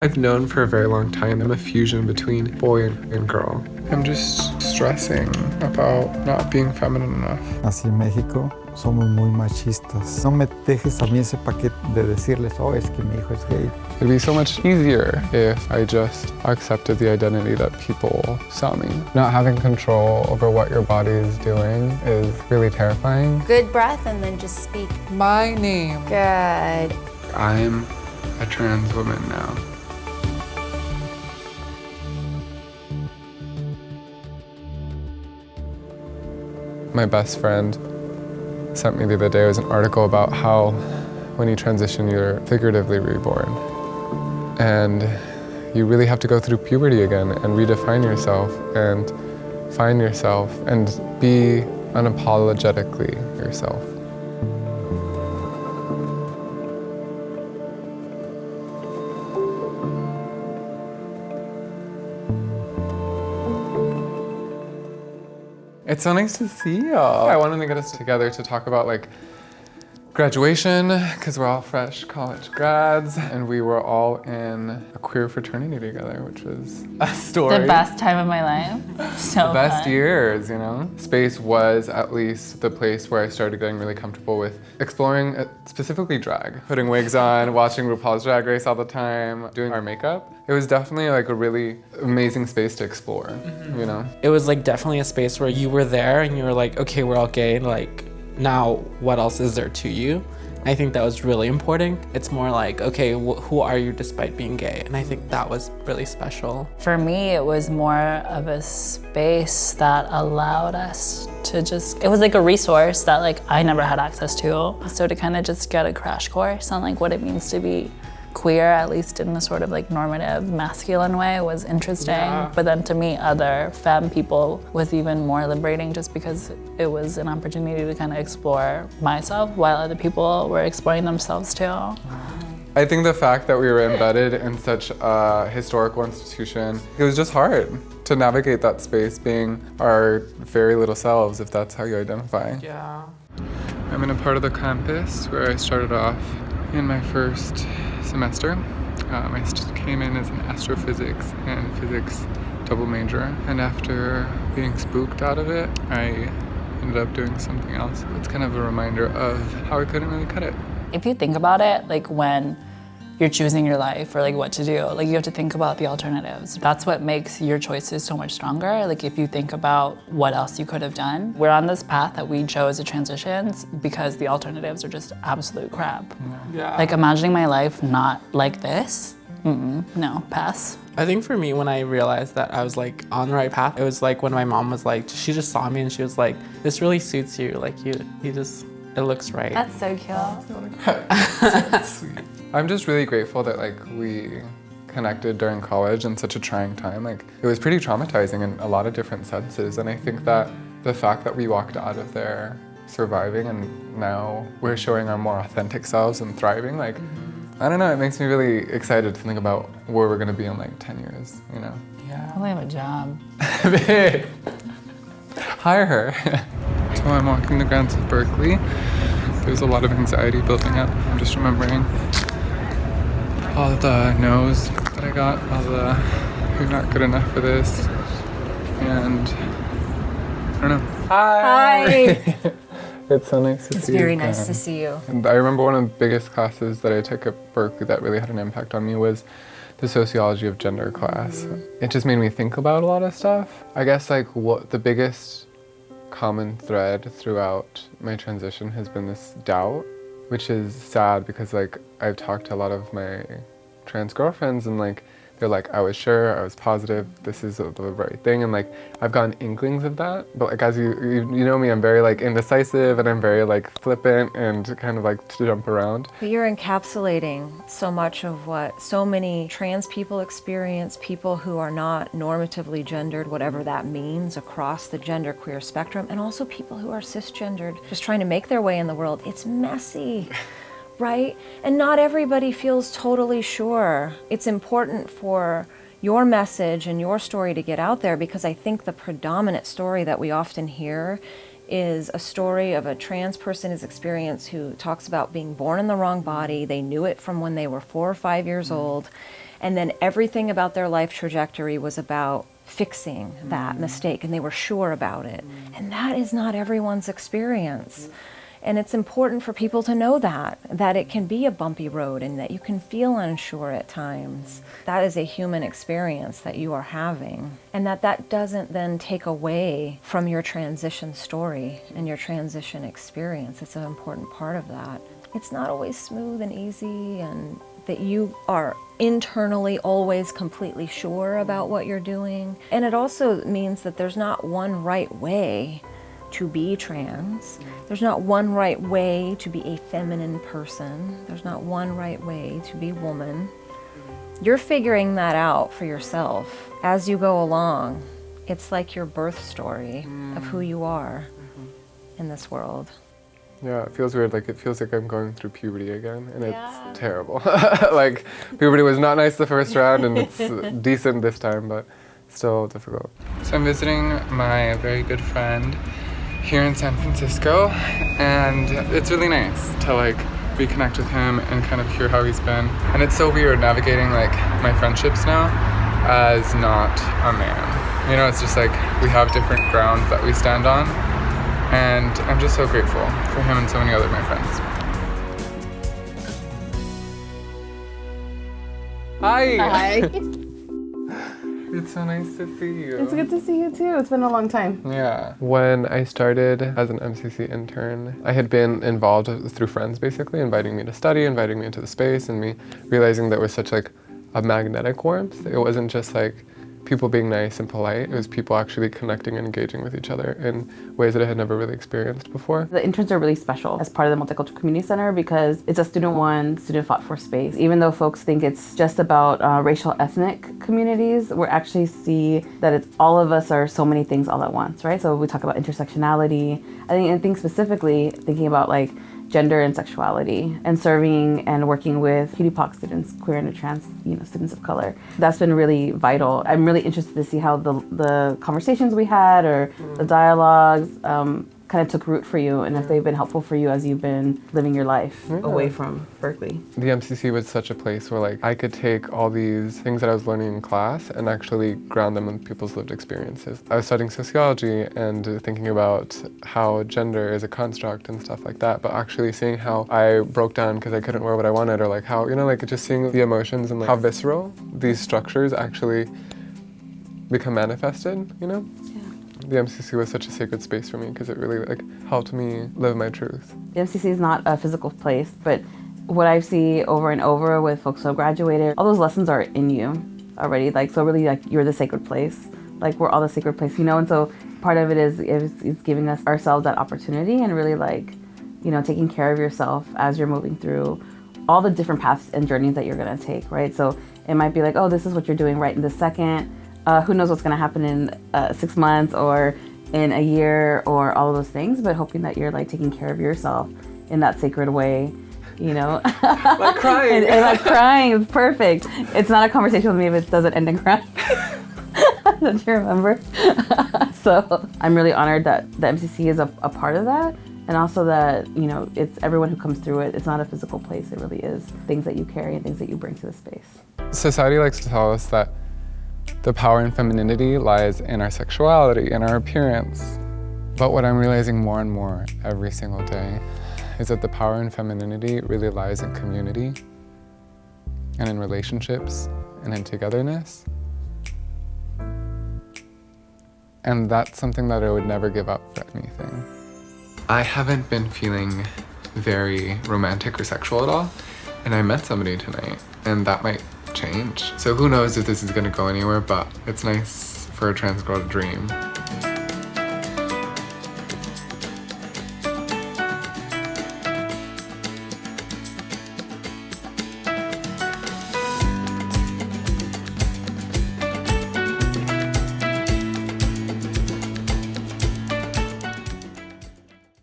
I've known for a very long time I'm a fusion between boy and girl. I'm just stressing about not being feminine enough. Así en México somos muy machistas. No me dejes a mí ese paquete de decirles, oh, es que mi hijo es gay. It'd be so much easier if I just accepted the identity that people saw me. Not having control over what your body is doing is really terrifying. Good breath and then just speak. My name. Good. I'm a trans woman now. My best friend sent me the other day was an article about how when you transition, you're figuratively reborn. And you really have to go through puberty again and redefine yourself and find yourself and be unapologetically yourself. It's so nice to see y'all. I wanted to get us together to talk about like graduation, because we're all fresh college grads, and we were all in a queer fraternity together, which was a story. The best time of my life. So The best fun. years, you know? Space was at least the place where I started getting really comfortable with exploring specifically drag. Putting wigs on, watching RuPaul's Drag Race all the time, doing our makeup. It was definitely like a really amazing space to explore, you know? It was like definitely a space where you were there and you were like, okay, we're all gay, like now what else is there to you? I think that was really important. It's more like, okay, who are you despite being gay? And I think that was really special. For me, it was more of a space that allowed us to just, it was like a resource that like I never had access to. So to kind of just get a crash course on like what it means to be queer, at least in the sort of like normative masculine way, was interesting. Yeah. But then to meet other femme people was even more liberating, just because it was an opportunity to kind of explore myself while other people were exploring themselves too. I think the fact that we were embedded in such a historical institution, it was just hard to navigate that space being our very little selves, if that's how you identify. Yeah. I'm in a part of the campus where I started off in my first semester. I came in as an astrophysics and physics double major, and after being spooked out of it, I ended up doing something else. It's kind of a reminder of how I couldn't really cut it. If you think about it, like when you're choosing your life or like what to do, like you have to think about the alternatives. That's what makes your choices so much stronger. Like if you think about what else you could have done. We're on this path that we chose to transitions because the alternatives are just absolute crap. Yeah. Like imagining my life not like this, no, pass. I think for me, when I realized that I was like on the right path, it was like when my mom was like, she just saw me and she was like, this really suits you. Like you just, it looks right. That's so cute. Sweet. I'm just really grateful that like we connected during college in such a trying time. Like it was pretty traumatizing in a lot of different senses, and I think that the fact that we walked out of there surviving and now we're showing our more authentic selves and thriving, like I don't know, it makes me really excited to think about where we're gonna be in like 10 years, you know? Yeah. I have a job. Babe, hire her. So I'm walking the grounds of Berkeley. There's a lot of anxiety building up. I'm just remembering all the no's that I got, all the you're not good enough for this, and I don't know. Hi. It's so nice to It's see you. very nice to see you. And I remember one of the biggest classes that I took at Berkeley that really had an impact on me was the sociology of gender class. It just made me think about a lot of stuff. I guess like what the biggest common thread throughout my transition has been this doubt, which is sad because like I've talked to a lot of my trans girlfriends and like they're like, I was sure, I was positive, this is the right thing, and like I've gotten inklings of that, but like as you know me, I'm very like indecisive and I'm very like flippant and kind of like to jump around. But you're encapsulating so much of what so many trans people experience, people who are not normatively gendered, whatever that means, across the genderqueer spectrum, and also people who are cisgendered, just trying to make their way in the world. It's messy. Right? And not everybody feels totally sure. It's important for your message and your story to get out there, because I think the predominant story that we often hear is a story of a trans person's experience who talks about being born in the wrong body. They knew it from when they were 4 or 5 years old, And then everything about their life trajectory was about fixing that mistake, and they were sure about it. And that is not everyone's experience. And it's important for people to know that it can be a bumpy road and that you can feel unsure at times. That is a human experience that you are having. And that doesn't then take away from your transition story and your transition experience. It's an important part of that. It's not always smooth and easy, and that you are internally always completely sure about what you're doing. And it also means that there's not one right way to be trans. There's not one right way to be a feminine person. There's not one right way to be woman. You're figuring that out for yourself as you go along. It's like your birth story of who you are in this world. Yeah, it feels weird. Like, it feels like I'm going through puberty again, and it's terrible. Like, puberty was not nice the first round, and it's decent this time, but still difficult. So I'm visiting my very good friend here in San Francisco, and it's really nice to like reconnect with him and kind of hear how he's been. And it's so weird navigating like my friendships now as not a man. You know, it's just like we have different grounds that we stand on, and I'm just so grateful for him and so many other of my friends. Hi! Hi. It's so nice to see you. It's good to see you too. It's been a long time. Yeah. When I started as an MCC intern, I had been involved through friends basically, inviting me to study, inviting me into the space, and me realizing there was such like a magnetic warmth. It wasn't just like people being nice and polite. It was people actually connecting and engaging with each other in ways that I had never really experienced before. The interns are really special as part of the Multicultural Community Center because it's a student-run, student-fought-for space. Even though folks think it's just about racial ethnic communities, we actually see that it's all of us are so many things all at once, right? So we talk about intersectionality. I think specifically thinking about like gender and sexuality, and serving and working with POC students, queer and trans, students of color. That's been really vital. I'm really interested to see how the conversations we had or the dialogues kind of took root for you, and if they've been helpful for you as you've been living your life away from Berkeley. The MCC was such a place where like I could take all these things that I was learning in class and actually ground them in people's lived experiences. I was studying sociology and thinking about how gender is a construct and stuff like that, but actually seeing how I broke down because I couldn't wear what I wanted, or like how, like just seeing the emotions and like how visceral these structures actually become manifested, The MCC was such a sacred space for me because it really like helped me live my truth. The MCC is not a physical place, but what I see over and over with folks who have graduated, all those lessons are in you already. So really you're the sacred place. We're all the sacred place, and so part of it is giving us ourselves that opportunity and really taking care of yourself as you're moving through all the different paths and journeys that you're gonna take, right? So it might be like, oh, this is what you're doing right in this second. Who knows what's going to happen in 6 months or in a year or all of those things, but hoping that you're taking care of yourself in that sacred way, Like crying. and like crying is perfect. It's not a conversation with me if it doesn't end in crying. Don't you remember? So I'm really honored that the MCC is a part of that, and also that, it's everyone who comes through it. It's not a physical place. It really is things that you carry and things that you bring to the space. Society likes to tell us that the power in femininity lies in our sexuality, in our appearance. But what I'm realizing more and more every single day is that the power in femininity really lies in community and in relationships and in togetherness. And that's something that I would never give up for anything. I haven't been feeling very romantic or sexual at all, and I met somebody tonight, and that might change. So who knows if this is gonna go anywhere, but it's nice for a trans girl to dream.